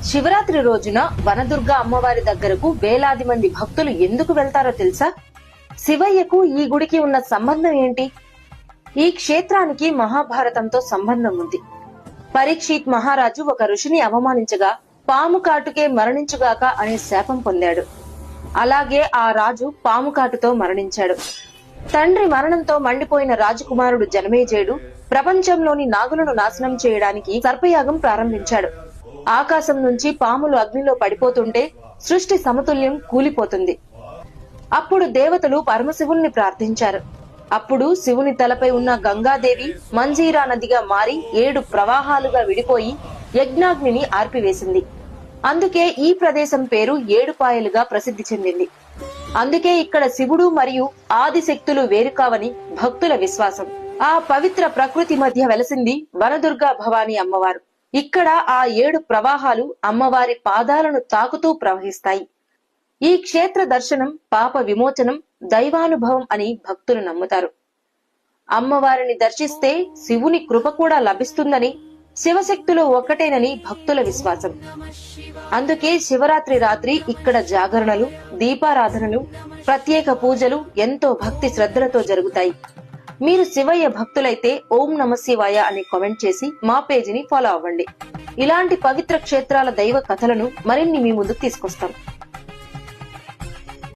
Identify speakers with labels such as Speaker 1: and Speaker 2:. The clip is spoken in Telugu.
Speaker 1: శివరాత్రి రోజున వనదుర్గ అమ్మవారి దగ్గరకు వేలాది మంది భక్తులు ఎందుకు వెళ్తారో తెలుసా? శివయ్యకు ఈ గుడికి ఉన్న సంబంధం ఏంటి? ఈ క్షేత్రానికి మహాభారతంతో సంబంధం ఉంది. పరీక్షిత్ మహారాజు ఒక ఋషిని అవమానించగా పాము కాటుకే మరణించుగాక అనే శాపం పొందాడు. అలాగే ఆ రాజు పాము కాటుతో మరణించాడు. తండ్రి మరణంతో మండిపోయిన రాజకుమారుడు జనమేజయుడు ప్రపంచంలోని నాగులను నాశనం చేయడానికి సర్పయాగం ప్రారంభించాడు. ఆకాశం నుంచి పాములు అగ్నిలో పడిపోతుంటే సృష్టి సమతుల్యం కూలిపోతుంది. అప్పుడు దేవతలు పరమశివుణ్ణి ప్రార్థించారు. అప్పుడు శివుని తలపై ఉన్న గంగాదేవి మంజీరా నదిగా మారి 7 ప్రవాహాలుగా విడిపోయి యజ్ఞాగ్నిని ఆర్పివేసింది. అందుకే ఈ ప్రదేశం పేరు ఏడుపాయలుగా ప్రసిద్ధి చెందింది. అందుకే ఇక్కడ శివుడు మరియు ఆదిశక్తులు వేరు కావని భక్తుల విశ్వాసం. ఆ పవిత్ర ప్రకృతి మధ్య వెలసింది వనదుర్గా భవానీ అమ్మవారు. ఇక్కడ ఆ 7 ప్రవాహాలు అమ్మవారి పాదాలను తాకుతూ ప్రవహిస్తాయి. ఈ క్షేత్ర దర్శనం పాప విమోచనం, దైవానుభవం అని భక్తులు నమ్ముతారు. అమ్మవారిని దర్శిస్తే శివుని కృప కూడా లభిస్తుందని, శివశక్తులు ఒక్కటేనని భక్తుల విశ్వాసం. అందుకే శివరాత్రి రాత్రి ఇక్కడ జాగరణలు, దీపారాధనలు, ప్రత్యేక పూజలు ఎంతో భక్తి శ్రద్ధలతో జరుగుతాయి. మీరు శివయ్య భక్తులైతే ఓం నమ శివాయ అని కామెంట్ చేసి మా పేజీని ఫాలో అవ్వండి. ఇలాంటి పవిత్ర క్షేత్రాల దైవ కథలను మరిన్ని మీ ముందుకు తీసుకొస్తాం.